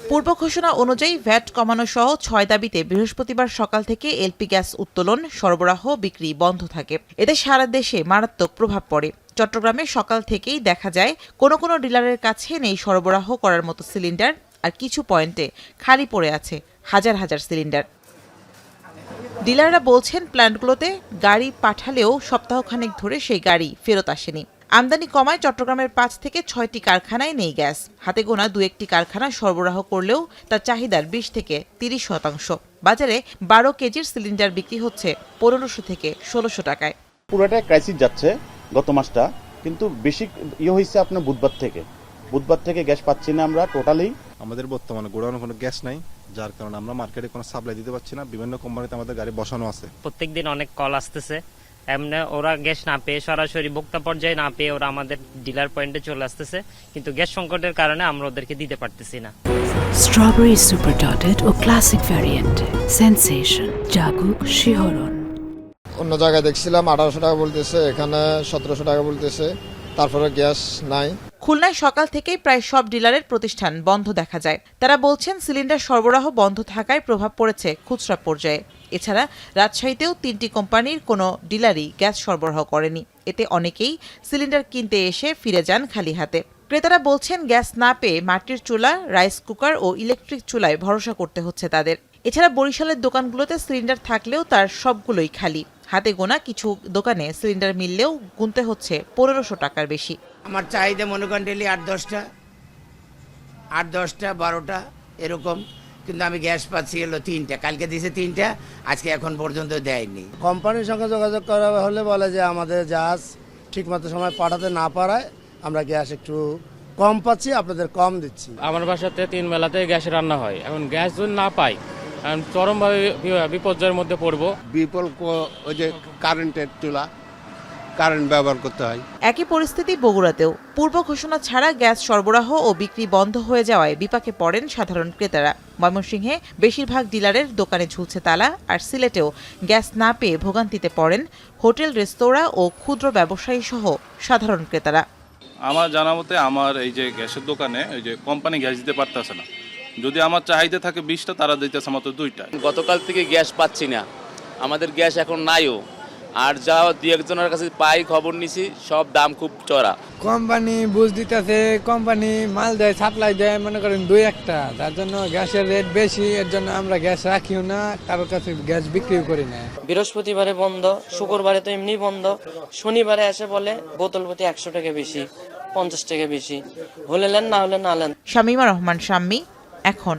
পূর্ব ঘোষণা অনুযায়ী ভ্যাট কমানো সহ ৬ দাবিতে বৃহস্পতিবার সকাল থেকে এলপি গ্যাস উত্তোলন, সরবরাহ, বিক্রি বন্ধ থাকে। এতে সারা দেশে মারাত্মক প্রভাব পড়ে। চট্টগ্রামে সকাল থেকেই দেখা যায় কোনো কোনো ডিলারের কাছে নেই সরবরাহ করার মতো সিলিন্ডার, আর কিছু পয়েন্টে খালি পড়ে আছে হাজার হাজার সিলিন্ডার। ডিলাররা বলছেন প্ল্যান্টগুলোতে গাড়ি পাঠালেও সপ্তাহখানেক ধরে সেই গাড়ি ফেরত আসেনি। আমদানি কমায় চট্টগ্রামের ৫ থেকে ৬টি কারখানায় নেই গ্যাস। হাতে গোনা ২-১টি কারখানা সরবরাহ করলেও তার চাহিদার ২০ থেকে ৩০%। বাজারে ১২ কেজির সিলিন্ডার বিক্রি হচ্ছে ১৫০০ থেকে ১৬০০ টাকায়। পুরোটাই ক্রাইসিস যাচ্ছে গত মাসটা, কিন্তু বেশি হয়েছে আপনার বুধবার থেকে গ্যাস পাচ্ছি না আমরা টোটালি। আমাদের বর্তমানে গোডাউনে কোনো গ্যাস নাই, যার কারণে আমরা মার্কেটে কোনো সাপ্লাই দিতে পারছি না। বিভিন্ন কোম্পানিতে আমাদের গাড়ি বসানো আছে। প্রত্যেকদিন অনেক কল আসতেছে, এমনি ওরা গ্যাস না পেয়ে সরাসরি ভোক্তা পর্যায়ে না পেয়ে ওরা আমাদের ডিলার পয়েন্টে চলে আসতেছে, কিন্তু গ্যাস সংকটের কারণে আমরা ওদেরকে দিতে পারতেছি না। স্ট্রবেরি সুপার ডটেড ও ক্লাসিক ভ্যারিয়েন্টে সেনসেশন জাগুক শিহরণ। অন্য জায়গায় দেখছিলাম ১৮০০ টাকা বলতেছে, এখানে ১৭০০ টাকা বলতেছে, তারপরে গ্যাস নাই। খুলনায় সকাল থেকেই প্রায় সব ডিলারের প্রতিষ্ঠান বন্ধ দেখা যায়। তারা বলছেন সিলিন্ডার সরবরাহ বন্ধ থাকায় প্রভাব পড়েছে খুচরা পর্যায়ে। এছাড়া রাজশাহীতেও ৩টি কোম্পানির কোনো ডিলারই গ্যাস সরবরাহ করেনি। এতে অনেকেই সিলিন্ডার কিনতে এসে ফিরে যান খালি হাতে। ক্রেতারা বলছেন গ্যাস না পেয়ে মাটির চুলা, রাইস কুকার ও ইলেকট্রিক চুলায় ভরসা করতে হচ্ছে তাদের। এছাড়া বরিশালের দোকানগুলোতে সিলিন্ডার থাকলেও তার সবগুলোই খালি। হাতে গোনা কিছু দোকানে সিলিন্ডার মিললেও গুনতে হচ্ছে ১৫০০ টাকার বেশি। আমার চাহিদা মনে করেন ডেলি ৮-১০টা ১২টা এরকম, কিন্তু আমি গ্যাস পাচ্ছি হলো 3টা, কালকে দিয়েছে 3টা, আজকে এখন পর্যন্ত দেয়নি। কোম্পানির সঙ্গে যোগাযোগ করা হলে বলে যে আমাদের জাহাজ ঠিকমতো সময় পাঠাতে না পারায় আমরা গ্যাস একটু কম পাচ্ছি, আপনাদের কম দিচ্ছি। আমার বাসাতে 3 বেলাতে গ্যাস রান্না হয়, এখন গ্যাস যদি না পাই চরমভাবে বিপর্যয়ের মধ্যে পড়বো। বিকল্প ওই যে কারেন্টের চুলা, কারেন্ট ব্যবহার করতে হয়। একই পরিস্থিতি বগুড়াতেও। পূর্ব ঘোষণা ছাড়া গ্যাস সরবরাহ ও বিক্রি বন্ধ হয়ে যাওয়ায় বিপাকে পড়েন সাধারণ ক্রেতারা। ময়মনসিংহে বেশিরভাগ ডিলারের দোকানে ঝুলছে তালা, আর সিলেটেও গ্যাস না পেয়ে ভোগান্তিতে পড়েন হোটেল, রেস্তোরাঁ ও ক্ষুদ্র ব্যবসায়ী সহ সাধারণ ক্রেতারা। আমার জানা মতে আমার এই যে গ্যাসের দোকানে ওই যে কোম্পানি গ্যাস দিতে পারতেছে না। যদি আমার চাহিদা থাকে 20টা, তারা দিতেছে মাত্র 2টা। গতকাল থেকে গ্যাস পাচ্ছি না, আমাদের গ্যাস এখন নাইও। আর যা 2-1জনের কাছে পাই খবর নিছি, সব দাম খুব চড়া। কোম্পানি বুঝ দিতেছে, কোম্পানি মাল দেয়, সাপ্লাই দেয় মনে করেন 2-1টা, তার জন্য গ্যাসের রেট বেশি, এর জন্য আমরা গ্যাস রাখিও না, কারোর কাছে গ্যাস বিক্রিও করি না। বৃহস্পতিবারে বন্ধ, শুক্রবারে তো এমনি বন্ধ, শনিবারে এসে বলে বোতল প্রতি 100 টাকা বেশি, 50 টাকা বেশি, হলে নেন না হলে না নেন। শামীমা রহমান শাম্মী, এখন।